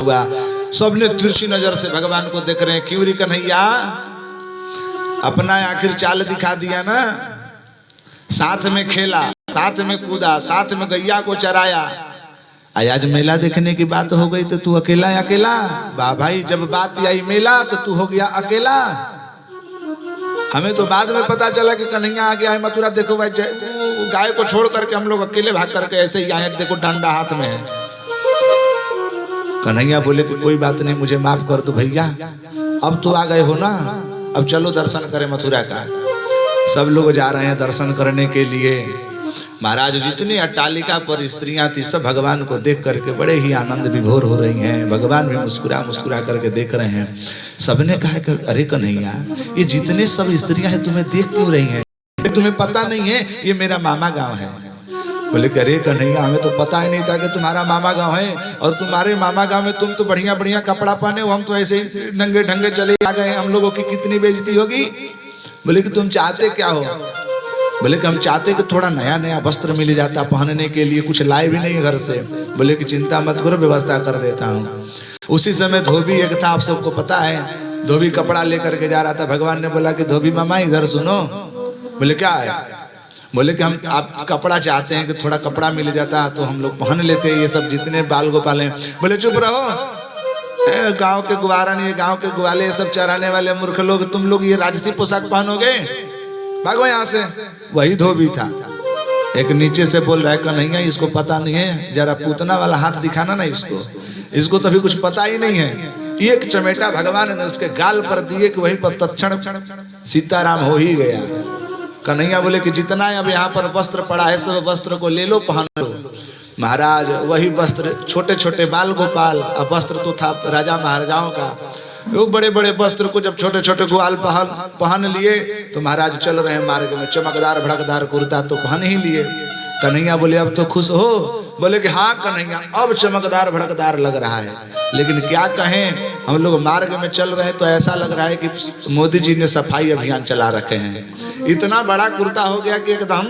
हुआ। सबने तिरछी नजर से भगवान को देख रहे हैं। क्यों रे कन्हैया, अपना आखिर चाल दिखा दिया ना, साथ में खेला, साथ में कूदा, साथ में गैया को चराया। आज मेला देखने की बात हो गई तो तू अकेला अकेला। वाह भाई, जब बात आई मेला तो तू हो गया अकेला। हमें तो बाद में पता चला कि कन्हैया आ गया है मथुरा। देखो भाई, गाय को छोड़ करके हम लोग अकेले भाग करके ऐसे ही आए, देखो डंडा हाथ में है। कन्हैया बोले कि कोई बात नहीं, मुझे माफ कर दो भैया, अब तो आ गए हो ना, अब चलो दर्शन करें मथुरा का। सब लोग जा रहे हैं दर्शन करने के लिए। महाराज, जितनी अट्टालिका पर स्त्रियां थी सब भगवान को देख करके बड़े ही आनंद विभोर हो रही हैं। भगवान भी मुस्कुरा मुस्कुरा करके देख रहे हैं। सबने कहा कि अरे कन्हैया, ये जितने सब स्त्रियां हैं तुम्हें देख क्यों रही हैं? तुम्हें पता नहीं है ये मेरा मामा गांव है? बोले अरे कन्हैया, हमें तो पता ही नहीं था कि तुम्हारा मामा गांव है, और तुम्हारे मामा गांव में तुम तो बढ़िया बढ़िया कपड़ा पहने हो, हम तो ऐसे ही नंगे ढंगे चले आ गए, हम लोगों की कितनी बेइज्जती होगी। बोले कि तुम चाहते क्या हो? बोले कि हम चाहते कि थोड़ा नया नया वस्त्र मिल जाता पहनने के लिए, कुछ लाए भी नहीं घर से। बोले कि चिंता मत करो, व्यवस्था कर देता हूँ। उसी समय धोबी एक था, आप सबको पता है, धोबी कपड़ा लेकर के जा रहा था। भगवान ने बोला कि धोबी मामा इधर सुनो। बोले क्या है? बोले कि हम आप कपड़ा चाहते हैं कि थोड़ा कपड़ा मिल जाता तो हम लोग पहन लेते ये सब जितने बाल गोपाल हैं। बोले चुप रहो, गांव के ग्वारन, ये गांव के ग्वाले, ये सब चराने वाले मूर्ख लोग, तुम लोग ये राजसी पोशाक पहनोगे, भागो यहाँ से। वही धोबी था। एक नीचे से बोल रहा है कन्हैया, इसको पता नहीं है, जरा पूतना वाला हाथ दिखाना ना इसको तो अभी कुछ पता ही नहीं है। एक चमेटा भगवान ने उसके गाल पर दिए कि वहीं पर तत्क्षण सीताराम हो ही गया। कन्हैया बोले कि जितना अब यहाँ पर वस्त्र पड़ा है सब वस्त्र को ले लो, पहन लो। महाराज, वही वस्त्र, छोटे छोटे बाल गोपाल, अब वस्त्र तो था राजा महाराजाओं का, वो बड़े बड़े वस्त्र को जब छोटे छोटे ग्वाल पहन लिए तो महाराज चल रहे हैं मार्ग में। चमकदार भड़कदार कुर्ता तो पहन ही लिए। कन्हैया बोले अब तो खुश हो? बोले कि हाँ कन्हैया, अब चमकदार भड़कदार लग रहा है, लेकिन क्या कहें, हम लोग मार्ग में चल रहे हैं तो ऐसा लग रहा है कि मोदी जी ने सफाई अभियान चला रखे हैं। इतना बड़ा कुर्ता हो गया कि एकदम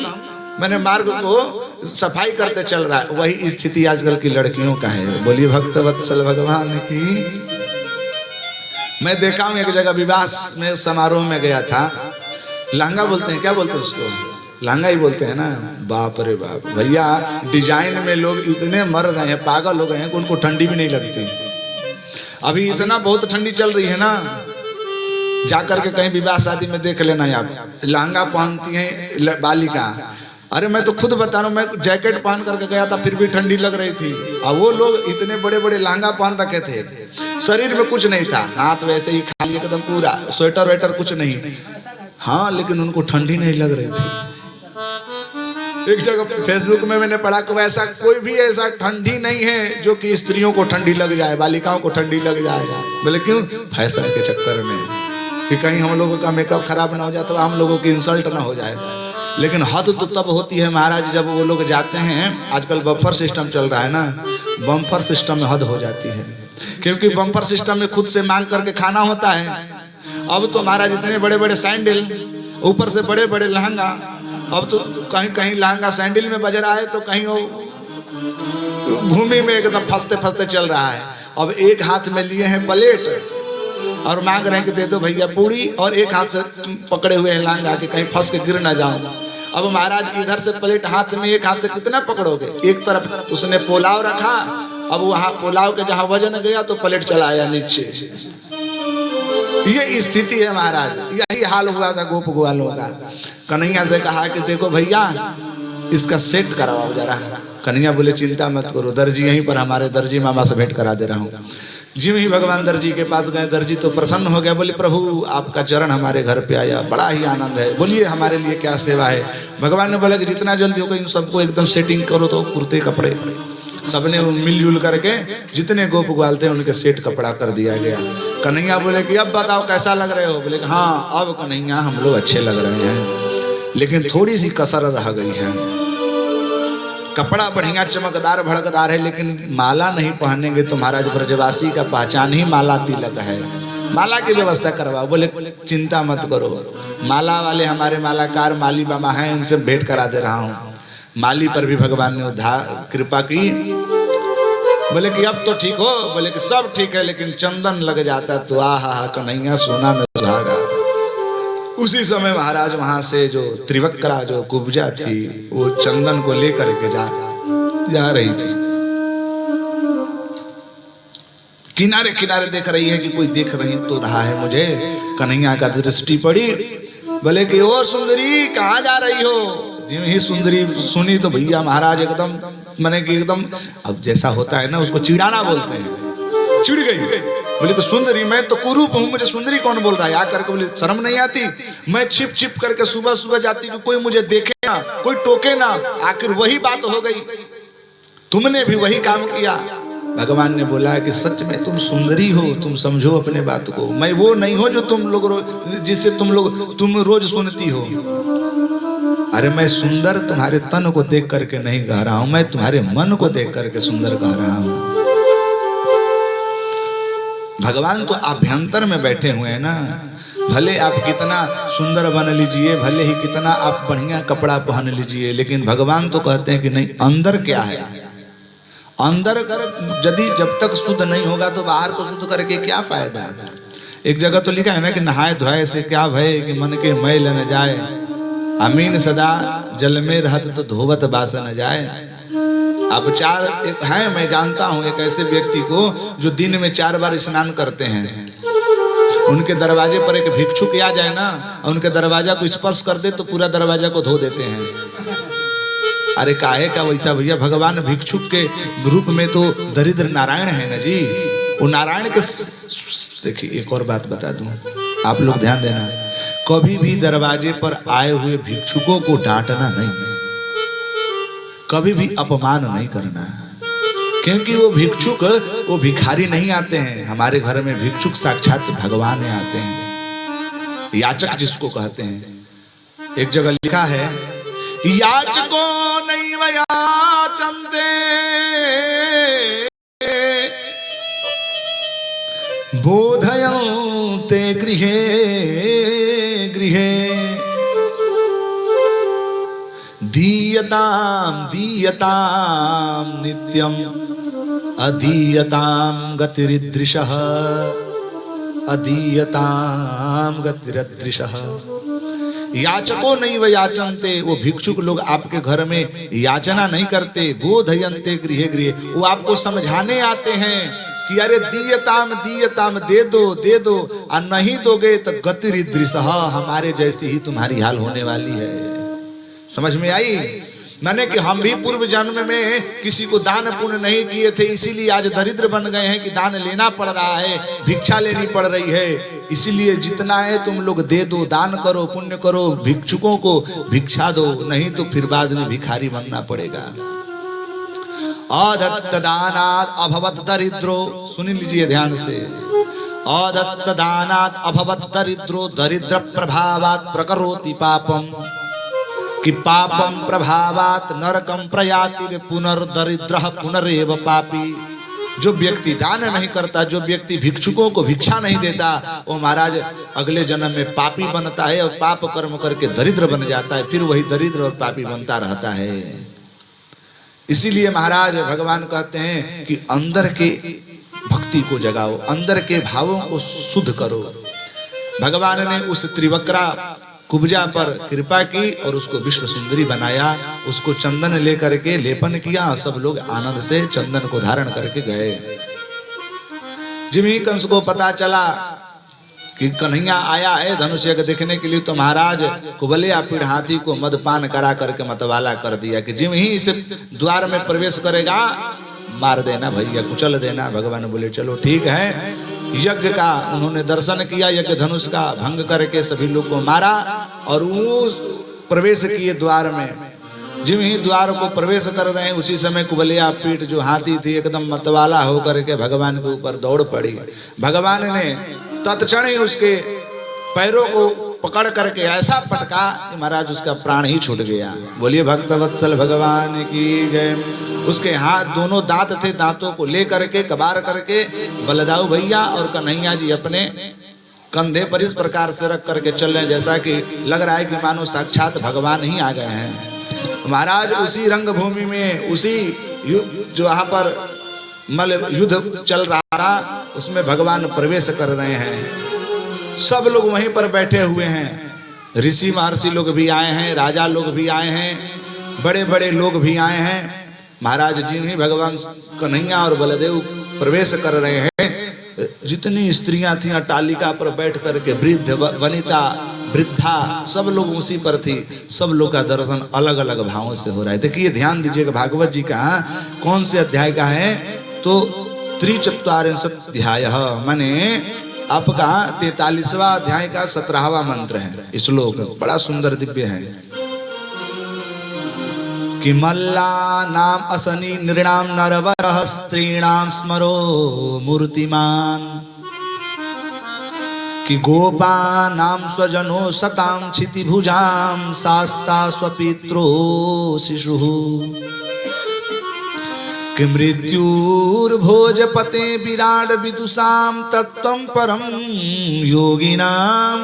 मैंने मार्ग को सफाई करते चल रहा है। वही स्थिति आजकल की लड़कियों का है। बोलिए भक्तवत्सल भगवान की। मैं देखा हूँ एक जगह विवाह में समारोह में गया था, लहंगा बोलते हैं, क्या बोलते हैं उसको? लहंगा ही बोलते हैं ना। बाप रे बाप भैया, डिजाइन में लोग इतने मर गए हैं, पागल हो गए हैं कि उनको ठंडी भी नहीं लगती। अभी इतना बहुत ठंडी चल रही है ना, जाकर के कहीं विवाह शादी में देख लेना आप, लहंगा पहनती हैं बालिका। अरे मैं तो खुद बता रहा हूँ, मैं जैकेट पहन करके गया था फिर भी ठंडी लग रही थी। और वो लोग इतने बड़े बड़े लहंगा पहन रखे थे, शरीर में कुछ नहीं था, हाथ वैसे ही खाली एकदम पूरा, स्वेटर वेटर कुछ नहीं। हाँ, लेकिन उनको ठंडी नहीं लग रही थी। एक जगह फेसबुक में मैंने पढ़ा कि ऐसा कोई भी ऐसा ठंडी नहीं है जो कि स्त्रियों को ठंडी लग जाए, बालिकाओं को ठंडी लग जाए। बोले क्यों? फैशन के चक्कर में, कि कहीं हम लोगों का मेकअप खराब ना हो जाए तो हम लोगों की इंसल्ट ना हो जाए। लेकिन हद तो तब होती है महाराज जब वो लोग जाते हैं, आजकल बम्पर सिस्टम चल रहा है ना, बम्पर सिस्टम में हद हो जाती है, क्योंकि बम्पर सिस्टम में खुद से मांग करके खाना होता है। अब तो महाराज इतने बड़े बड़े सैंडल, ऊपर से बड़े बड़े लहंगा, अब तो कहीं कहीं लहंगा सैंडल में बज रहा है तो कहीं वो भूमि में एकदम फंसते फंसते चल रहा है। अब एक हाथ में लिए हैं प्लेट और मांग रहे हैं कि दे दो भैया पूरी, और एक हाथ से पकड़े हुए हैं लहंगा कि कहीं फंस के गिर ना जाओ। अब महाराज इधर से प्लेट हाथ में, एक हाथ से कितना पकड़ोगे? एक तरफ उसने पुलाव रखा, अब वहां पुलाव के जहां वजन गया तो प्लेट चलाया नीचे। ये स्थिति है महाराज, यही हाल हुआ था गोप ग्वालों का। कन्हैया से कहा कि देखो भैया इसका सेट करवाओ जरा। कन्हैया बोले चिंता मत करो, दर्जी यहीं पर, हमारे दर्जी मामा से भेंट करा दे रहा हूँ। जिम ही भगवान दर्जी के पास गए, दर्जी तो प्रसन्न हो गया, बोले प्रभु आपका चरण हमारे घर पे आया, बड़ा ही आनंद है, बोलिए हमारे लिए क्या सेवा है। भगवान ने बोला कि जितना जल्दी हो इन सबको एकदम सेटिंग करो। तो कुर्ते कपड़े सबने मिलजुल करके जितने गोप ग्वाल थे उनके सेट कपड़ा कर दिया गया। कन्हैया बोले कि अब बताओ कैसा लग रहे हो? बोले हाँ अब कन्हैया हम लोग अच्छे लग रहे हैं, लेकिन थोड़ी सी कसर रह गई है। कपड़ा बढ़िया चमकदार भड़कदार है, लेकिन माला नहीं पहनेंगे तो महाराज ब्रजवासी का पहचान ही माला तिलक है, माला की व्यवस्था करवाओ। बोले चिंता मत करो, माला वाले हमारे मालाकार माली बाबा हैं, उनसे भेंट करा दे रहा हूँ। माली पर भी भगवान ने उद्धार कृपा की। बोले कि अब तो ठीक हो, बोले कि सब ठीक है, लेकिन चंदन लग जाता तो आहा कन्हैया सोना में सुहागा। उसी समय महाराज वहां से जो त्रिवक्रा जो कुब्जा थी वो चंदन को लेकर के जा रही थी। किनारे किनारे देख रही है कि कोई देख रही तो रहा है मुझे। कन्हैया का दृष्टि पड़ी, बोले कि ओ सुंदरी कहाँ जा रही हो। जिन ही सुंदरी सुनी तो भैया महाराज एकदम माने कि एकदम, अब जैसा होता है ना उसको चिड़ाना बोलते हैं, चिड़ गई। बोले कि सुंदरी मैं तो कुरूप हूँ, मुझे सुंदरी कौन बोल रहा है। आकर के बोले शर्म नहीं आती, मैं छिप छिप करके सुबह सुबह जाती कि कोई मुझे देखे ना, कोई टोके ना। आखिर वही बात हो गई, तुमने भी वही काम किया। भगवान ने बोला कि सच में तुम सुंदरी हो, तुम समझो अपने बात को। मैं वो नहीं हो जो तुम लोग जिससे तुम रोज सुनती हो। अरे मैं सुंदर तुम्हारे तन को देख करके नहीं कह रहा हूं, मैं तुम्हारे मन को देख करके सुंदर कह रहा हूं। भगवान तो आभ्यंतर में बैठे हुए हैं ना। भले आप कितना सुंदर बन लीजिए, भले ही कितना आप बढ़िया कपड़ा पहन लीजिए, लेकिन भगवान तो कहते हैं कि नहीं, अंदर क्या है। अंदर यदि जब तक शुद्ध नहीं होगा तो बाहर को शुद्ध करके क्या फायदा। एक जगह तो लिखा है ना कि नहाए धोए से क्या भय कि मन के मैल न जाए, अमीन सदा जल में रहत तो धोवत बास न जाए। अब चार एक है, मैं जानता हूं एक ऐसे व्यक्ति को जो दिन में 4 बार स्नान करते हैं। उनके दरवाजे पर एक भिक्षुक आ जाए ना, उनके दरवाजा को स्पर्श कर दे तो पूरा दरवाजा को धो देते हैं। अरे काहे का वैसा भैया, भगवान भिक्षुक के रूप में तो दरिद्र नारायण है ना जी। वो नारायण के देखिए एक और बात बता दूं, आप लोग ध्यान देना, कभी भी दरवाजे पर आए हुए भिक्षुकों को डांटना नहीं, कभी भी अपमान नहीं करना, क्योंकि वो भिक्षुक वो भिखारी नहीं आते हैं। हमारे घर में भिक्षुक साक्षात भगवान आते हैं, याचक जिसको कहते हैं। एक जगह लिखा है, याचको नैव याचन्ते बोधयन्ते गृहे गृहे दीयतां दीयतां नित्यं अदीयतां गतिरिदृशः अदीयतां गतिरिदृशः। याचको नहीं व याचनते, वो भिक्षुक लोग आपके घर में याचना नहीं करते। बोधयन्ते गृहे गृहे, वो आपको समझाने आते हैं कि अरे दीयताम दीयताम, दे दो, और नहीं दोगे तो गतिरिदृशः, हमारे जैसी ही तुम्हारी हाल होने वाली है। समझ में आई? मैंने कि हम भी पूर्व जन्म में किसी को दान पुण्य नहीं किए थे, इसीलिए आज दरिद्र बन गए हैं कि दान लेना पड़ रहा है, भिक्षा लेनी पड़ रही है। इसीलिए जितना है तुम लोग दे दो, दान करो, पुण्य करो, भिक्षुकों को भिक्षा दो, नहीं तो फिर बाद में भिखारी बनना पड़ेगा। अदत्त दानात् अभवत् दरिद्रो, सुन लीजिए ध्यान से, अदत्त दानात् अभवत् दरिद्रो दरिद्र प्रभावात् प्रकरोति पापम, कि पापम प्रभावात नरकम प्रयाति पुनर्दरिद्रः पुनरेव पापी। जो व्यक्ति दान नहीं करता, जो व्यक्ति भिक्षुकों को भिक्षा नहीं देता, वो महाराज अगले जन्म में पापी बनता है और पाप कर्म करके दरिद्र बन जाता है, फिर वही दरिद्र और पापी बनता रहता है। इसीलिए महाराज भगवान कहते हैं कि अंदर के भक्ति को जगाओ, अंदर के भावों को शुद्ध करो। भगवान ने उस त्रिवक्रा कुब्जा पर कृपा की और उसको विश्व सुंदरी बनाया। उसको चंदन लेकर के लेपन किया, सब लोग आनंद से चंदन को धारण करके गए। जिमी कंस को पता चला कि कन्हैया आया है धनुष यज्ञ देखने के लिए, तो महाराज कुबलिया पीढ़ हाथी को मदपान करा करके मतवाला कर दिया कि जिम ही इसे द्वार में प्रवेश करेगा मार देना भैया, कुचल देना। भगवान बोले चलो ठीक है। यज्ञ का उन्होंने दर्शन किया, यज्ञ धनुष का भंग करके सभी लोग को मारा और वो प्रवेश किए द्वार में। जिम ही द्वार को प्रवेश कर रहे हैं, उसी समय कुबलिया पीठ जो हाथी थी एकदम मतवाला होकर के भगवान के ऊपर दौड़ पड़ी। भगवान ने तत्क्षण ही उसके पैरों को पकड़ करके ऐसा पटका कि महाराज उसका प्राण ही छूट गया। बोलिए भक्तवत्सल भगवान की जय। उसके हाथ दोनों दांत थे, दांतों को ले करके कबार करके बलदाऊ भैया और कन्हैया जी अपने कंधे पर इस प्रकार से रख करके चल रहे हैं जैसा कि लग रहा है कि मानो साक्षात भगवान ही आ गए हैं। महाराज उसी रंगभूमि में, उसी जो यहाँ पर मल युद्ध चल रहा, उसमें भगवान प्रवेश कर रहे हैं। सब लोग वहीं पर बैठे हुए हैं, ऋषि महर्षि लोग भी आए हैं, राजा लोग भी आए हैं, बड़े बड़े लोग भी आए हैं। महाराज जी ही भगवान कन्हैया और बलदेव प्रवेश कर रहे हैं। जितनी स्त्रियां थी अट्टालिका पर बैठ करके, वृद्ध वनिता वृद्धा सब लोग उसी पर थी। सब लोग का दर्शन अलग अलग भावों से हो रहा है। देखिए ध्यान दीजिएगा, भागवत जी का कौन से अध्याय का है, तो 43 माने आपका 43वां अध्याय का 17वां मंत्र है। इस श्लोक बड़ा सुंदर दिव्य है कि मल्ला नाम असनी नृणाम नरवरः स्त्रीणाम स्मरो मूर्तिमान, कि गोपा नाम स्वजनो सताम क्षिति भुजाम शास्ता स्वपित्रो शिशुः, कि मृत्युर्भोजपते विराट विदुषाम तत्त्वं परम योगिनाम,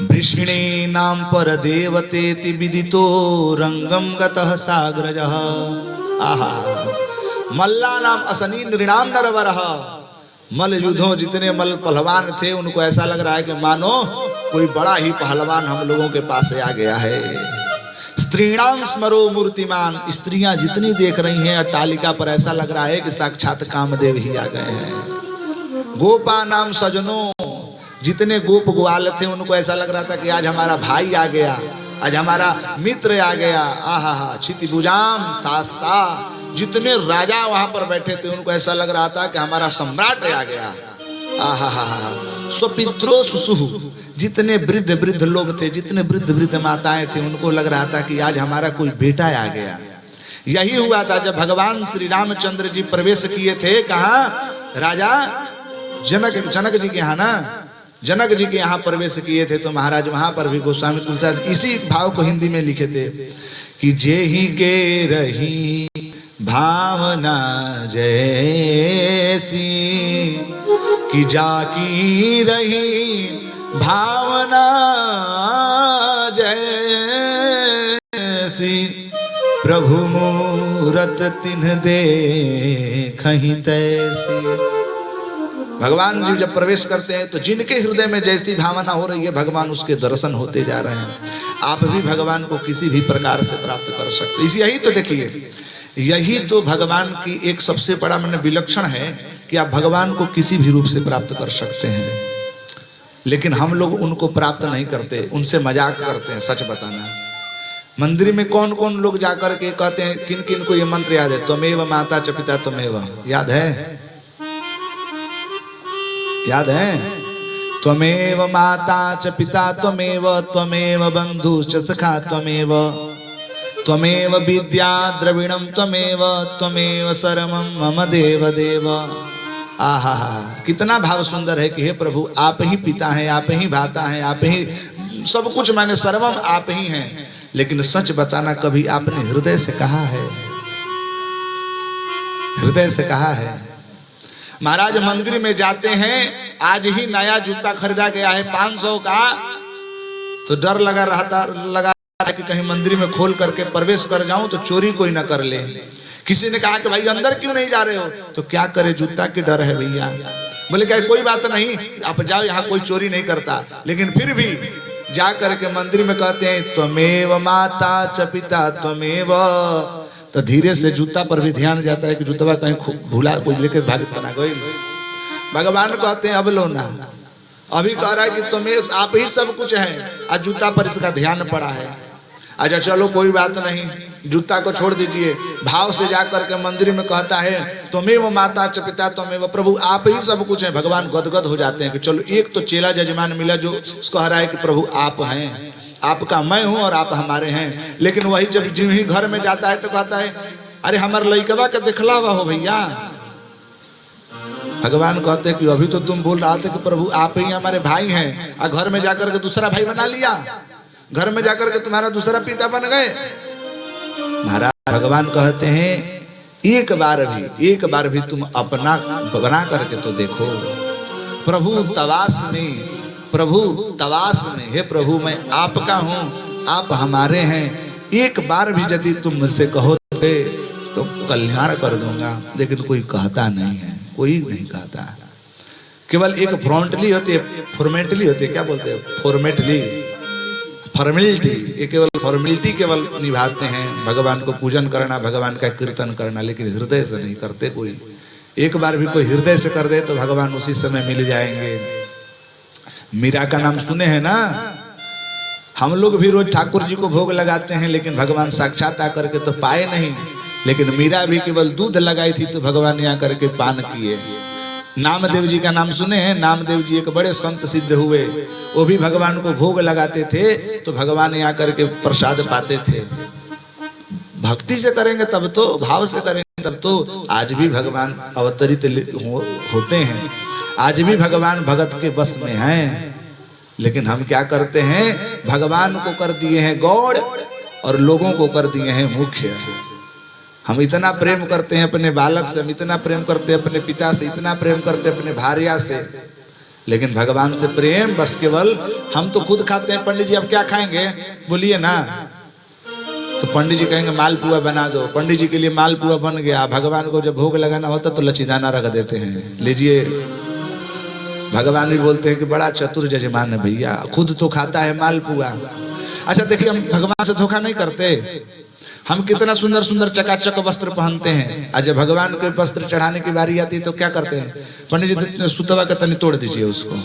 वृष्णीनां परदेवतेति विदितो रंगम गतः साग्रजः। आहा, मल्ला नाम असनी नृणाम नरवरः, मल युद्धों जितने मल पहलवान थे उनको ऐसा लग रहा है कि मानो कोई बड़ा ही पहलवान हम लोगों के पास आ गया है। स्त्रीणाम स्मरो मूर्तिमान, स्त्रियां जितनी देख रही हैं अट्टालिका पर ऐसा लग रहा है कि साक्षात कामदेव ही आ गए हैं। गोपा नाम सजनों, जितने गोप ग्वाल थे उनको ऐसा लग रहा था कि आज हमारा भाई आ गया, आज हमारा मित्र आ गया। आहा हा, क्षितिभुजाम शास्ता, जितने राजा वहां पर बैठे थे उनको ऐसा लग रहा था कि हमारा सम्राट आ गया। आहा हा हा, स्वपित्रो सुसुहु, जितने वृद्ध वृद्ध लोग थे, जितने वृद्ध वृद्ध माताएं थी उनको लग रहा था कि आज हमारा कोई बेटा आ गया। यही हुआ था जब भगवान श्री रामचंद्र जी प्रवेश किए थे। कहा? राजा जनक जी के यहाँ ना, जनक जी के यहाँ प्रवेश किए थे। तो महाराज वहां पर भी गोस्वामी तुलसीदास इसी भाव को हिंदी में लिखे थे कि जेहि के रही भावना जैसी, कि जाकी रही भावना जैसी, प्रभु मूरत तिन्ह देखहि तैसी। भगवान जी जब प्रवेश करते हैं तो जिनके हृदय में जैसी भावना हो रही है भगवान उसके दर्शन होते जा रहे हैं। आप भी भगवान को किसी भी प्रकार से प्राप्त कर सकते। इसी यही तो देखिए, यही तो भगवान की एक सबसे बड़ा मैंने विलक्षण है कि आप भगवान को किसी भी रूप से प्राप्त कर सकते हैं। लेकिन हम लोग उनको प्राप्त नहीं करते, उनसे मजाक करते हैं। सच बताना, मंदिर में कौन कौन लोग जाकर के कहते हैं, किन किन को ये मंत्र याद है? त्वमेव माता च पिता त्वमेव, याद है? याद है? त्वमेव माता च पिता त्वमेव, त्वमेव बंधुश्च सखा त्वमेव, त्वमेव विद्या द्रविणम त्वमेव, त्वमेव सरमम मम देव देव। आहा, कितना भाव सुंदर है कि हे प्रभु आप ही पिता हैं, आप ही भाता हैं, आप ही सब कुछ, माने सर्वम आप ही हैं। लेकिन सच बताना, कभी आपने हृदय से कहा है? हृदय से कहा है? महाराज मंदिर में जाते हैं, आज ही नया जूता खरीदा गया है 500 का, तो डर लगा कि कहीं मंदिर में खोल करके प्रवेश कर जाऊं तो चोरी कोई ना कर ले। किसी ने कहा कि भाई अंदर क्यों नहीं जा रहे हो? तो क्या करे, जूता की डर है भैया। बोले क्या कोई बात नहीं, आप जाओ, यहाँ कोई चोरी नहीं करता। लेकिन फिर भी जा करके मंदिर में कहते हैं त्वमेव माता च पिता त्वमेव, तो धीरे से जूता पर भी ध्यान जाता है कि जूता कहीं भूला कोई लेकर भागत बना गई। भगवान कहते हैं अब लो ना, अभी कह रहा है कि तुम्हें आप ही सब कुछ है, आज जूता पर इसका ध्यान पड़ा है। अच्छा चलो कोई बात नहीं, जूता को छोड़ दीजिए। भाव से जाकर के मंदिर में कहता है त्वमेव माता च पिता त्वमेव, प्रभु आप ही सब कुछ है। भगवान गदगद हो जाते हैं कि चलो एक तो चेला जजमान मिला जो कह रहा है कि प्रभु आप हैं, आपका मैं हूं और आप हमारे हैं। लेकिन वही जब जिन ही घर में जाता है तो कहता है अरे हमारे लइकवा के दिखला हुआ हो भैया। भगवान कहते हैं कि अभी तो तुम बोल रहा था कि प्रभु आप ही हमारे भाई हैं, और घर में जाकर के दूसरा भाई बना लिया, घर में जाकर के तुम्हारा दूसरा पिता बन गए। महाराज भगवान कहते हैं एक बार भी तुम अपना बना करके तो देखो। प्रभु तवास में, हे प्रभु मैं आपका हूं, आप हमारे हैं। एक बार भी यदि तुम मुझसे कहो तो कल्याण कर दूंगा, लेकिन कोई कहता नहीं है, कोई नहीं कहता। केवल एक फॉर्मेलिटी होती है, फॉर्मेलिटी होती है, क्या बोलते हैं, फॉर्मेलिटी, ये केवल फॉर्मेलिटी केवल निभाते हैं, भगवान को पूजन करना, भगवान का कीर्तन करना, लेकिन हृदय से नहीं करते कोई। एक बार भी कोई हृदय से कर दे तो भगवान उसी समय मिल जाएंगे। मीरा का नाम सुने हैं ना, हम लोग भी रोज ठाकुर जी को भोग लगाते हैं, लेकिन भगवान साक्षात आकर के तो पाए नहीं। लेकिन मीरा भी केवल दूध लगाई थी तो भगवान यहाँ करके पान किए। नामदेव जी का नाम सुने हैं, नामदेव जी एक बड़े संत सिद्ध हुए, वो भी भगवान को भोग लगाते थे तो भगवान यहाँ करके प्रसाद पाते थे। भक्ति से करेंगे तब तो, भाव से करेंगे तब तो। आज भी भगवान अवतरित होते हैं, आज भी भगवान भगत के बस में हैं, लेकिन हम क्या करते हैं, भगवान को कर दिए हैं गौड़ और लोगों को कर दिए हैं मुख्य। हम इतना प्रेम करते हैं अपने बालक से, हम इतना प्रेम करते हैं अपने पिता से, इतना प्रेम करते हैं अपने भार्या से, लेकिन भगवान से प्रेम बस केवल हम तो खुद खाते हैं। पंडित जी अब क्या खाएंगे बोलिए ना, तो पंडित जी कहेंगे मालपुआ बना दो, पंडित जी के लिए मालपुआ बन गया। भगवान को जब भोग लगाना होता तो लचीदाना रख देते हैं, लीजिए। भगवान भी बोलते हैं कि बड़ा चतुर जजमान है भैया, खुद तो खाता है मालपुआ। अच्छा देखिए, हम भगवान से धोखा नहीं करते। हम कितना सुंदर सुंदर चकाचक वस्त्र पहनते हैं, आज जब भगवान के वस्त्र चढ़ाने की बारी आती है तो क्या करते हैं, पंडित जी सुतवा का तनी तोड़ दीजिए उसको,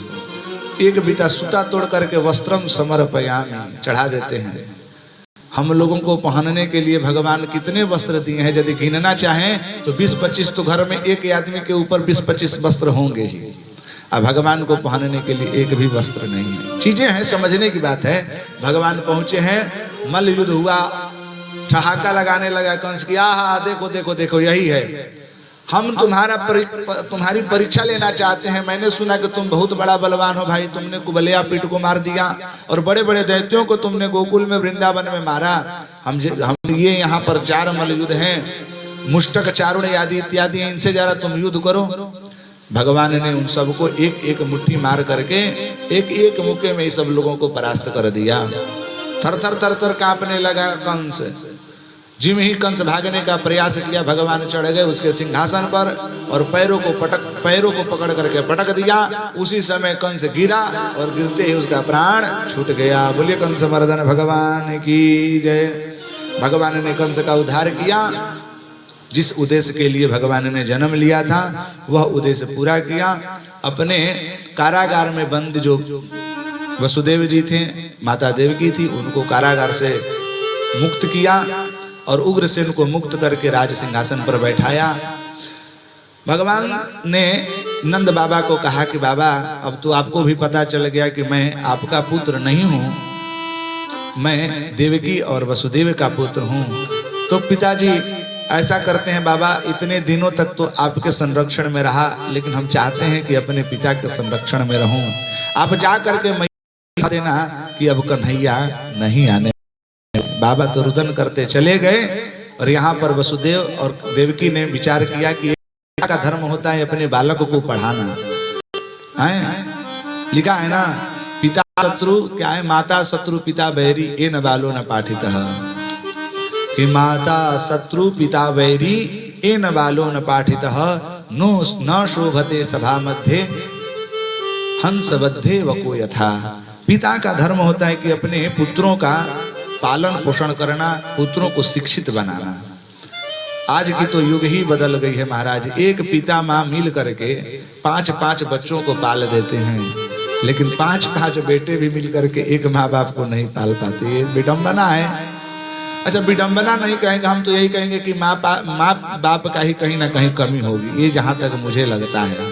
एक बीता सुता तोड़ करके वस्त्रम समर्पयामि चढ़ा देते हैं। हम लोगों को पहनने के लिए भगवान कितने वस्त्र दिए हैं, यदि गिनना चाहें तो 20-25 तो घर में एक आदमी के ऊपर 20-25 वस्त्र होंगे ही। अब भगवान को पहनने के लिए एक भी वस्त्र नहीं है। चीजें हैं, समझने की बात है। भगवान पहुंचे हैं, मल्ल युद्ध हुआ, ठहाका लगाने लगा कंस की, आहा देखो देखो देखो यही है, हम तुम्हारी परीक्षा लेना चाहते हैं। मैंने सुना कि तुम बहुत बड़ा बलवान हो भाई, तुमने कुबलिया पीठ को मार दिया और बड़े बड़े दैत्यों को तुमने गोकुल में वृंदावन में मारा। हम ये यहाँ पर 4 मल्ल युद्ध हैं, मुष्टक चारुण आदि इत्यादि, इनसे जरा तुम युद्ध करो। भगवान ने उन सबको एक एक मुट्ठी मार करके एक एक मुक्के में सब लोगों को परास्त कर दिया। थर थर थर थर कांपने लगा कंस। जिम ही कंस भागने का प्रयास किया, भगवान चढ़ गए उसके सिंहासन पर और पैरों को पकड़ करके पटक दिया। उसी समय कंस गिरा और गिरते ही उसका प्राण छूट गया। बोलिए कंस मर्दन भगवान की जय। भगवान ने कंस का उद्धार किया। जिस उद्देश्य के लिए भगवान ने जन्म लिया था वह उद्देश्य पूरा किया। अपने कारागार में बंद जो वसुदेव जी थे, माता देवकी थी, उनको कारागार से मुक्त किया और उग्रसेन को मुक्त करके राज सिंहासन पर बैठाया। भगवान ने नंद बाबा को कहा कि बाबा अब तो आपको भी पता चल गया कि मैं आपका पुत्र नहीं हूँ, मैं देवकी और वसुदेव का पुत्र हूँ। तो पिताजी ऐसा करते हैं बाबा, इतने दिनों तक तो आपके संरक्षण में रहा, लेकिन हम चाहते हैं कि अपने पिता के संरक्षण में रहूं। आप जा करके मैया देना कि अब कन्हैया नहीं आने। बाबा तो रुदन करते चले गए और यहाँ पर वसुदेव और देवकी ने विचार किया कि का धर्म होता है अपने बालक को पढ़ाना है। लिखा है ना, पिता शत्रु क्या है, माता शत्रु पिता बैरी ए न बालो न पाठित कि माता शत्रु पिता वैरी एन बालो न पाठितः नो न शोभते सभा मध्य हंस बद्धे वको यथा। पिता का धर्म होता है कि अपने पुत्रों का पालन पोषण करना, पुत्रों को शिक्षित बनाना। आज की तो युग ही बदल गई है महाराज। एक पिता माँ मिल करके 5-5 बच्चों को पाल देते हैं, लेकिन 5-5 बेटे भी मिल करके एक माँ बाप को नहीं पाल पाते। ये विडंबना है। अच्छा, विडंबना नहीं कहेंगे हम, तो यही कहेंगे कि माँ बाप का ही कहीं ना कहीं कमी होगी। ये जहां तक मुझे लगता है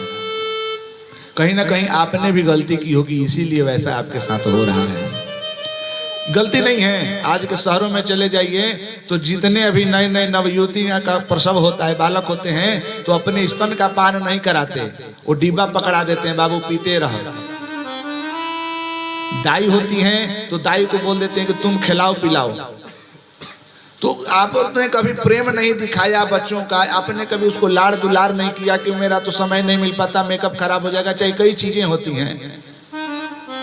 कहीं ना कहीं आपने भी गलती की होगी, इसीलिए वैसा आपके साथ हो रहा है। गलती नहीं है। आज के शहरों में चले जाइए तो जितने अभी नए नए नवयुवतियां का प्रसव होता है, बालक होते हैं, तो अपने स्तन का पान नहीं कराते, वो डिब्बा पकड़ा देते हैं, बाबू पीते रहो। दाई होती हैं तो दाई को बोल देते हैं कि तुम खिलाओ पिलाओ। तो आपने कभी प्रेम नहीं दिखाया बच्चों का, आपने कभी उसको लाड़ दुलार नहीं किया कि मेरा तो समय नहीं मिल पाता, मेकअप खराब हो जाएगा, चाहे कई चीजें होती हैं,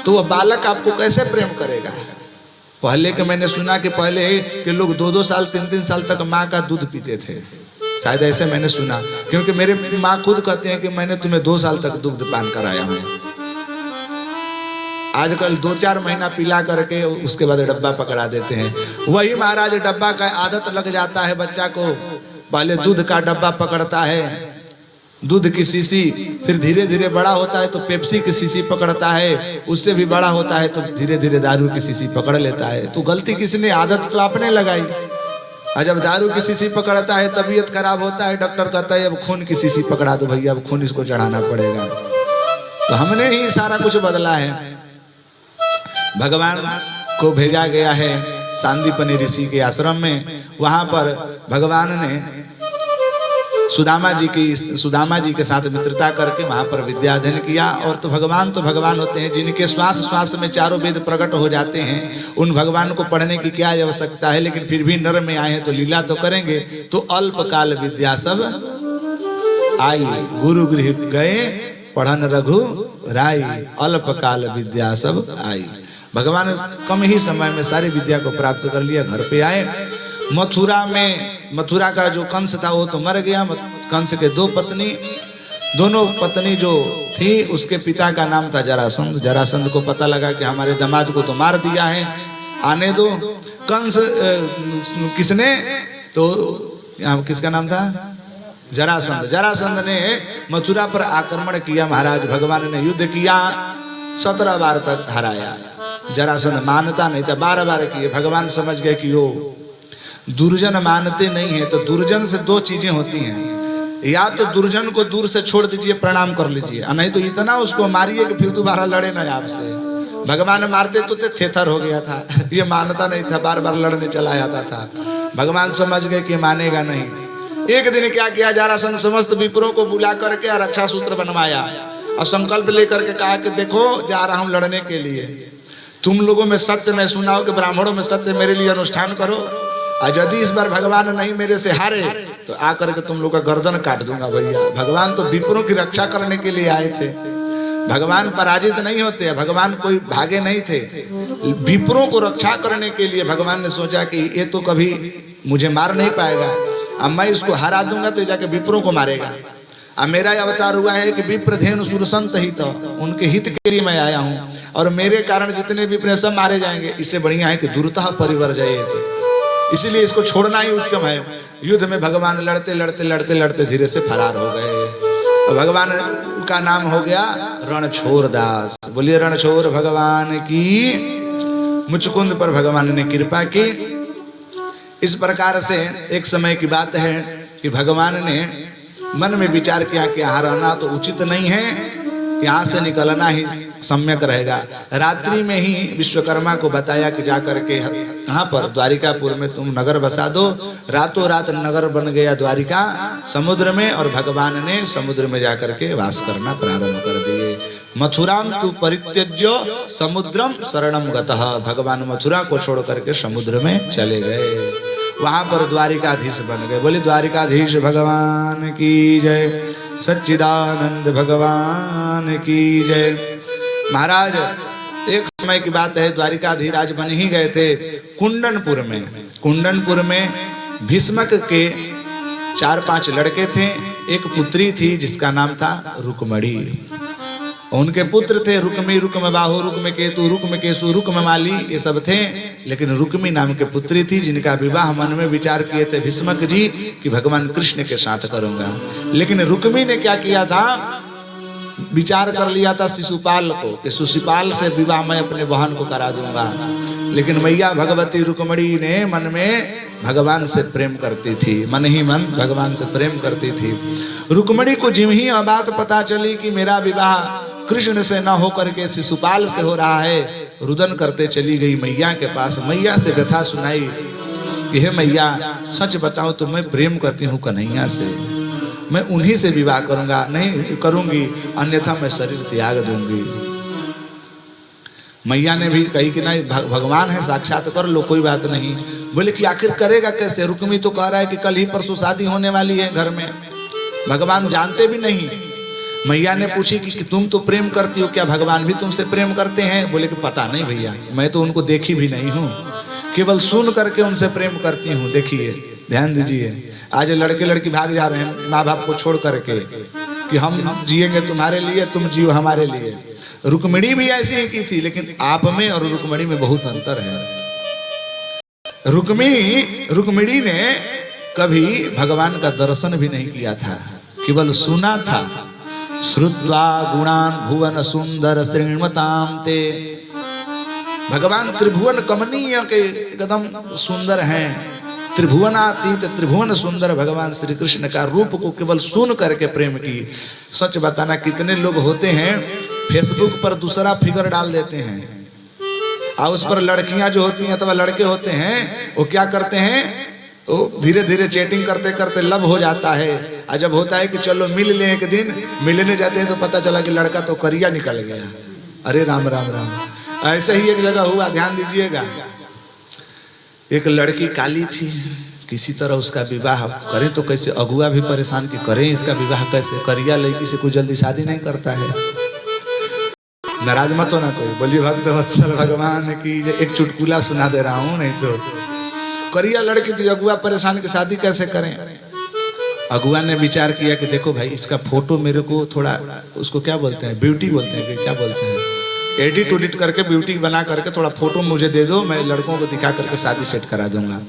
तो वह बालक आपको कैसे प्रेम करेगा। पहले के मैंने सुना कि पहले के लोग 2-2 साल 3-3 साल तक माँ का दूध पीते थे, शायद ऐसे मैंने सुना, क्योंकि मेरे माँ खुद कहते हैं कि मैंने तुम्हें 2 साल तक दूध पान कराया हूँ। आजकल 2-4 महीना पिला करके उसके बाद डब्बा पकड़ा देते हैं। वही महाराज डब्बा का आदत लग जाता है बच्चा को, पहले दूध का डब्बा पकड़ता है, दूध की शीशी, फिर धीरे धीरे बड़ा होता है तो पेप्सी की शीशी पकड़ता है, उससे भी बड़ा होता है तो धीरे धीरे दारू की शीशी पकड़ लेता है। तो गलती किसने, आदत तो आपने लगाई। और जब दारू की शीशी पकड़ता है तबीयत खराब होता है, डॉक्टर कहता है अब खून की शीशी पकड़ा दो भैया, अब खून इसको चढ़ाना पड़ेगा। तो हमने ही सारा कुछ बदला है। भगवान को भेजा गया है सांदीपनि ऋषि के आश्रम में, वहां पर भगवान ने सुदामा जी के साथ मित्रता करके वहां पर विद्या अध्ययन किया। और तो भगवान होते हैं जिनके श्वास श्वास में चारों वेद प्रकट हो जाते हैं, उन भगवान को पढ़ने की क्या आवश्यकता है, लेकिन फिर भी नर में आए हैं तो लीला तो करेंगे। तो अल्पकाल विद्या सब आई, गुरु गृह गए पढ़न रघु राई, अल्पकाल विद्या सब आई। भगवान कम ही समय में सारी विद्या को प्राप्त कर लिया, घर पे आए। मथुरा का जो कंस था वो तो मर गया। कंस के 2 पत्नी, दोनों पत्नी जो थी उसके पिता का नाम था जरासंध। जरासंध को पता लगा कि हमारे दामाद को तो मार दिया है, आने दो। कंस किसने, तो किसका नाम था, जरासंध। जरासंध ने मथुरा पर आक्रमण किया महाराज। भगवान ने युद्ध किया, 17 बार तक हराया। जरासंध मानता नहीं था, 12 बार किए। भगवान समझ गए कि वो दुर्जन मानते नहीं है। तो दुर्जन से 2 चीजें होती हैं, या तो दुर्जन को दूर से छोड़ दीजिए, प्रणाम कर लीजिए, नहीं तो इतना उसको मारिए कि फिर दोबारा लड़े ना आपसे। भगवान मारते तो थेथर हो गया था, ये मानता नहीं था, बार बार लड़ने चला जाता था। भगवान समझ गए कि मानेगा नहीं। एक दिन क्या किया, जरासंध समस्त विप्रों को बुला करके रक्षा सूत्र बनवाया और संकल्प लेकर के कहा कि देखो जा रहा हूं लड़ने के लिए, तुम लोगों में सत्य मैं सुनाओ कि ब्राह्मणों में सत्य मेरे लिए अनुष्ठान करो, और यदि इस बार भगवान नहीं मेरे से हारे तो आकर के तुम लोग का गर्दन काट दूंगा। भैया भगवान तो विप्रों की रक्षा करने के लिए आए थे, भगवान पराजित नहीं होते, भगवान कोई भागे नहीं थे। विप्रों को रक्षा करने के लिए भगवान ने सोचा कि ये तो कभी मुझे मार नहीं पाएगा, अब मैं इसको हरा दूंगा तो जाके विप्रों को मारेगा। अब मेरा अवतार हुआ है कि विप्रधेनु सुरसंत हित, उनके हित के लिए मैं आया हूँ, और मेरे कारण जितने विप्र सब मारे जाएंगे। इससे बढ़िया है कि दुर्तः परिवर्जयेत्, इसीलिए इसको छोड़ना ही उत्तम है। युद्ध में भगवान लड़ते धीरे से फरार हो गए। भगवान का नाम हो गया रणछोड़ दास। बोलिए रणछोड़ भगवान की। मुचकुंद पर भगवान ने कृपा की। इस प्रकार से एक समय की बात है कि भगवान ने मन में विचार किया कि यहाँ रहना तो उचित नहीं है, यहाँ से निकलना ही सम्यक रहेगा। रात्रि में ही विश्वकर्मा को बताया कि जाकर के कहाँ पर, द्वारिकापुर में तुम नगर बसा दो। रातों रात नगर बन गया द्वारिका समुद्र में, और भगवान ने समुद्र में जाकर के वास करना प्रारंभ कर दिए। मथुराम तु परित्यज्य समुद्रम शरणम गतः, भगवान मथुरा को छोड़ करके समुद्र में चले गए, वहां पर द्वारिकाधीश बन गए। बोले द्वारिकाधीश भगवान की जय, सच्चिदानंद भगवान की जय। महाराज एक समय की बात है, द्वारिकाधीराज बन ही गए थे कुंडनपुर में भीष्मक के 4-5 लड़के थे। एक पुत्री थी जिसका नाम था रुक्मणी। उनके पुत्र थे रुक्मी, रुक्मबाहु, रुक्मकेतु, रुक्मकेशु, रुक्ममाली, ये सब थे। लेकिन रुक्मी नाम के पुत्री थी जिनका विवाह मन में विचार किए थे भीष्मक जी कि भगवान कृष्ण के साथ करूंगा। लेकिन रुक्मी ने क्या किया था, विचार कर लिया था शिशुपाल को कि शिशुपाल से विवाह मैं अपने बहन को करा दूंगा। लेकिन मैया भगवती रुक्मणी ने मन में भगवान से प्रेम करती थी, मन ही मन भगवान से प्रेम करती थी। रुक्मणी को जिम ही बात पता चली कि मेरा विवाह कृष्ण से न होकर के शिशुपाल से हो रहा है, रुदन करते चली गई मैया के पास। मैया से व्यथा सुनाई कि हे मैया, सच बताऊं तो मैं प्रेम करती हूँ कन्हैया से, मैं उन्हीं से विवाह करूंगा, नहीं करूंगी अन्यथा मैं शरीर त्याग दूंगी। मैया ने भी कही कि नहीं, भगवान है साक्षात कर लो, कोई बात नहीं। बोले कि आखिर करेगा कैसे, रुक्मी तो कह रहा है कि कल ही परसों शादी होने वाली है घर में, भगवान जानते भी नहीं। मैया ने पूछी कि तुम तो प्रेम करती हो, क्या भगवान भी तुमसे प्रेम करते हैं? बोले कि पता नहीं भैया, मैं तो उनको देखी भी नहीं हूँ। केवल सुन करके उनसे प्रेम करती हूँ। देखिए ध्यान दीजिए, आज लड़के लड़की भाग जा रहे हैं माँ बाप को छोड़ करके कि हम जिएंगे तुम्हारे लिए, तुम जियो हमारे लिए। रुक्मिणी भी ऐसी ही की थी, लेकिन आप में और रुक्मिणी में बहुत अंतर है। रुक्मिणी ने कभी भगवान का दर्शन भी नहीं किया था, केवल सुना था। श्रुत्वा गुणान भुवन सुंदर श्रीमताम ते, भगवान त्रिभुवन कमनीय के एकदम सुंदर हैं। त्रिभुवनातीत त्रिभुवन सुंदर भगवान श्री कृष्ण का रूप को केवल सुन करके प्रेम की। सच बताना, कितने लोग होते हैं फेसबुक पर दूसरा फिगर डाल देते हैं और उस पर लड़कियां जो होती हैं अथवा लड़के होते हैं वो क्या करते हैं, वो धीरे धीरे चैटिंग करते करते लव हो जाता है। और जब होता है कि चलो मिल लें एक दिन, मिलने जाते हैं तो पता चला कि लड़का तो करिया निकल गया। अरे राम राम राम। ऐसे ही एक जगह हुआ, ध्यान दीजिएगा। एक लड़की काली थी, किसी तरह उसका विवाह करें तो कैसे, अगुआ भी परेशान कि करें इसका विवाह कैसे, करिया लड़की से कोई जल्दी शादी नहीं करता है। नाराज मत होना कोई, बोलिए भक्त वत्सल भगवान की। एक चुटकुला सुना दे रहा हूँ, नहीं तो करिया लड़की थी, अगुआ परेशान की शादी कैसे करें। अगुआ ने विचार किया कि देखो भाई इसका फोटो मेरे को थोड़ा, उसको क्या बोलते हैं, ब्यूटी बोलते हैं कि क्या बोलते हैं, एडिट उडिट करके ब्यूटी बना करके थोड़ा फोटो मुझे दे दो, मैं लड़कों को दिखा करके शादी सेट करा दूंगा।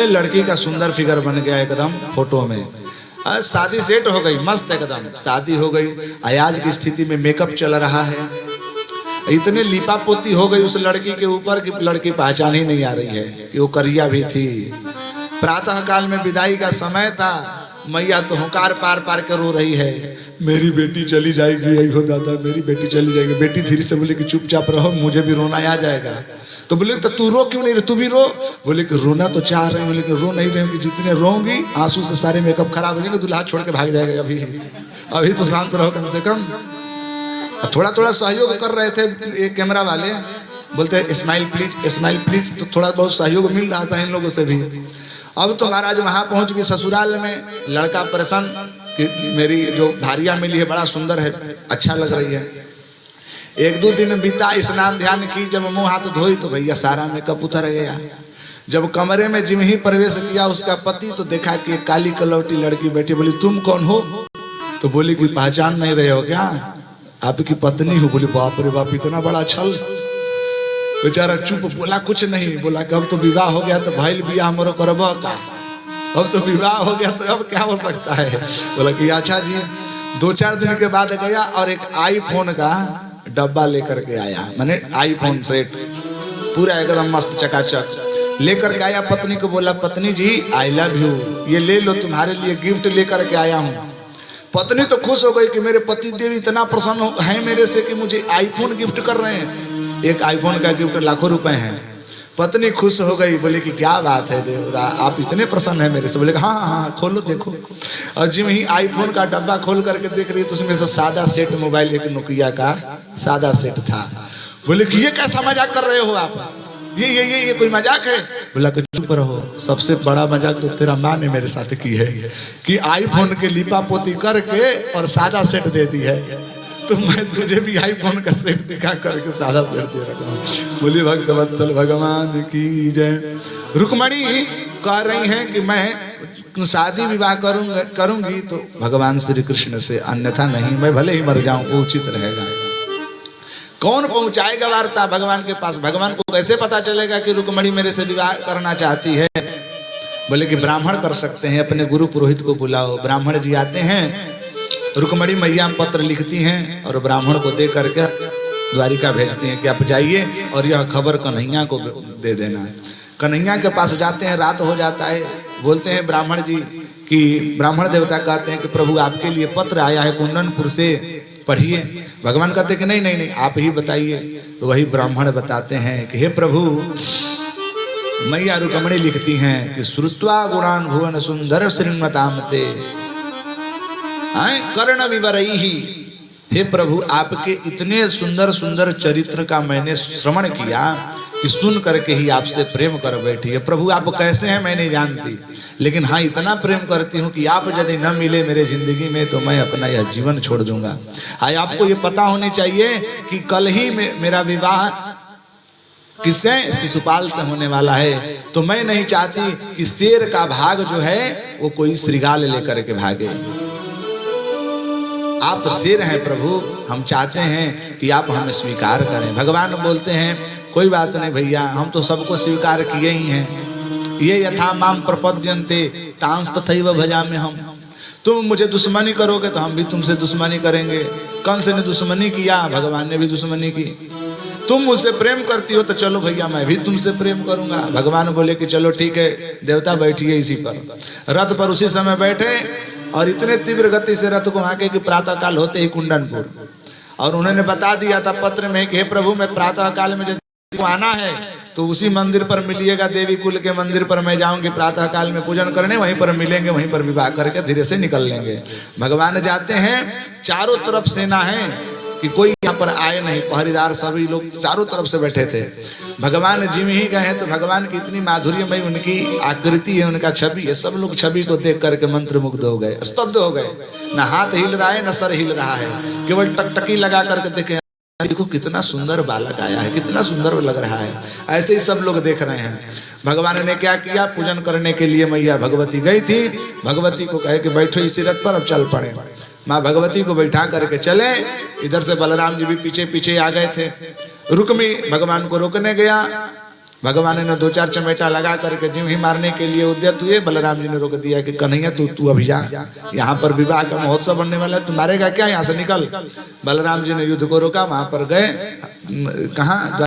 लड़की का सुंदर फिगर बन गया एकदम फोटो में। शादी सेट हो गई, मस्त एकदम शादी हो गई। आज की स्थिति में मेकअप चल रहा है, इतने लिपा पोती हो गई उस लड़की के ऊपर कि लड़की पहचान ही नहीं आ रही है कि वो करिया भी थी। प्रातः काल में विदाई का समय था, मैया तो हुंकार पार पार के रो रही है, मेरी बेटी चली जाएगी, यही हो दादा मेरी बेटी चली जाएगी। बेटी धीरे से बोले कि चुपचाप रहो, मुझे भी रोना आ जाएगा। तो बोले तो तू रो क्यों नहीं, तू भी रो। बोले कि रोना तो चाह रहे हैं, लेकिन रो नहीं रहे कि जितने रोंगी आंसू से सारे मेकअप खराब हो जाएंगे, दूल्हा छोड़ के भाग जाएगा। अभी तो शांत रहो कम से कम। थोड़ा थोड़ा सहयोग कर रहे थे ये कैमरा वाले, बोलते स्माइल प्लीज, तो थोड़ा बहुत सहयोग मिल रहा था इन लोगों से भी। अब तो महाराज वहां पहुंच गई ससुराल में, लड़का परेशान कि मेरी जो भारिया मिली है बड़ा सुंदर है, अच्छा लग रही है। एक दो दिन बीता, स्नान ध्यान की, जब मुंह हाथ धोई तो भैया सारा मेकअप उतर गया। जब कमरे में जिम ही प्रवेश किया उसका पति, तो देखा कि एक काली कलौटी लड़की बैठी। बोली तुम कौन हो? तो बोली कि पहचान नहीं रहे हो क्या, आपकी पत्नी हो। बोली बाप रे बाप, इतना बड़ा छल। बेचारा चुप, बोला कुछ नहीं। बोला कि अब तो विवाह हो गया तो भइल बियाह हमरो करबो का, अब तो विवाह हो गया तो अब क्या हो सकता है। बोला कि अच्छा जी। 2-4 दिन के बाद गया और एक आईफोन का डब्बा लेकर के आया, माने आईफोन सेट पूरा एकदम मस्त चकाचक लेकर के आया। पत्नी को बोला पत्नी जी आई लव यू, ये ले लो तुम्हारे लिए गिफ्ट लेकर के आया हूँ। पत्नी तो खुश हो गई कि मेरे पति देव इतना प्रसन्न है मेरे से कि मुझे आईफोन गिफ्ट कर रहे हैं। एक आईफोन का गिफ्ट लाखों रुपए है। पत्नी खुश हो गई, बोले कि क्या बात है देवरा, आप इतने प्रसन्न हैं मेरे से। बोले हाँ हाँ हाँ खोलो देखो। और जिम ही आईफोन का डब्बा खोल करके देख रही तो उसमें से सादा सेट मोबाइल, एक नोकिया का सादा सेट था। बोले कि ये कैसा मजाक कर रहे हो आप, ये कोई मजाक है। बोला कि चुप रहो, सबसे बड़ा मजाक तो तेरा माँ ने मेरे साथ की है कि आईफोन के लिपा पोती करके और सादा सेट दे दी है, तो मैं तुझे भी आईफोन का सेट दिखा करके सादा सेट दे रखा हूँ। बोली भक्त वत्सल भगवान की जय। रुक्मिणी कह रही हैं कि मैं शादी विवाह करूंगी तो भगवान श्री कृष्ण से, अन्यथा नहीं, मैं भले ही मर जाऊं वो उचित रहेगा। कौन पहुंचाएगा वार्ता भगवान के पास? भगवान को कैसे पता चलेगा कि रुक्मिणी मेरे से विवाह करना चाहती है? बोले कि ब्राह्मण कर सकते हैं, अपने गुरु पुरोहित को बुलाओ। ब्राह्मण जी आते हैं, रुक्मिणी मैया पत्र लिखती हैं और ब्राह्मण को दे करके द्वारिका भेजती हैं कि आप जाइए और यह खबर कन्हैया को दे देना। कन्हैया के पास जाते हैं, रात हो जाता है। बोलते हैं ब्राह्मण जी कि ब्राह्मण देवता कहते हैं कि प्रभु आपके लिए पत्र आया है कुंदनपुर से, पढ़िए। भगवान कहते हैं कि नहीं नहीं नहीं आप ही बताइए। तो वही ब्राह्मण बताते हैं कि हे प्रभु, मैया रुक्मिणी लिखती हैं कि श्रुत्वा गुणान भुवन सुंदर श्रीमतामते कर्ण विवरैहि। हे प्रभु, आपके इतने सुंदर सुंदर चरित्र का मैंने श्रवण किया कि सुन करके ही आपसे प्रेम कर बैठी है। प्रभु आप कैसे हैं मैं नहीं जानती, लेकिन हाँ इतना प्रेम करती हूँ कि आप यदि न मिले मेरे जिंदगी में तो मैं अपना यह जीवन छोड़ दूंगा। हाँ आपको ये पता होनी चाहिए कि कल ही मेरा विवाह किससे? शिशुपाल से होने वाला है। तो मैं नहीं चाहती कि शेर का भाग जो है वो कोई श्रृगाल लेकर के भागे। आप शेर हैं प्रभु, हम चाहते हैं कि आप हमें स्वीकार करें। भगवान बोलते हैं कोई बात नहीं भैया, हम तो सबको स्वीकार किए ही हैं। ये यथा माम प्रपद्यन्ते तांस तथैव भजामि हम। तुम मुझे दुश्मनी करोगे तो हम भी तुमसे दुश्मनी करेंगे। कंस ने दुश्मनी किया, भगवान ने भी दुश्मनी की। तुम मुझसे प्रेम करती हो तो चलो भैया मैं भी तुमसे प्रेम करूंगा। भगवान बोले कि चलो ठीक है, देवता बैठिए इसी पर। रथ पर उसी समय बैठे और इतने तीव्र गति से रथ को आके कि प्रातः काल होते ही कुंडनपुर। और उन्होंने बता दिया था पत्र में कि हे प्रभु, मैं प्रातः काल में जब आना है तो उसी मंदिर पर मिलिएगा, देवी कुल के मंदिर पर मैं जाऊंगी प्रातः काल में पूजन करने, वहीं पर मिलेंगे, वहीं पर विवाह करके धीरे से निकल लेंगे। भगवान जाते हैं, चारों तरफ सेना है कि कोई यहाँ पर आए नहीं, पहरेदार सभी लोग चारों तरफ से बैठे थे। भगवान जिम ही गए हैं तो भगवान की इतनी माधुर्यमय उनकी आकृति है, उनका छवि है, सब लोग छवि को देख करके मंत्रमुग्ध हो गए, स्तब्ध हो गए। न हाथ हिल रहा है न सर हिल रहा है, केवल टकटकी लगा करके देखे, देखो कितना सुंदर बालक आया है, कितना सुंदर लग रहा है। ऐसे ही सब लोग देख रहे हैं। भगवान ने क्या किया, पूजन करने के लिए मैया भगवती गई थी। भगवती को कहे कि बैठो इसी रथ पर, अब चल पड़े। माँ भगवती को बैठा करके चले। इधर से बलराम जी भी पीछे पीछे आ गए थे। रुक्मी भगवान को रोकने गया, भगवान ने दो चार चमेटा लगा करके जिम ही मारने के लिए उद्यत हुए। बलराम जी ने रोक दिया कि कन्हैया तू अभी जा, यहाँ पर विवाह का महोत्सव बनने वाला है, तू मारेगा क्या, यहाँ से निकल। बलराम जी ने युद्ध को रोका, वहां पर गए, कहाँ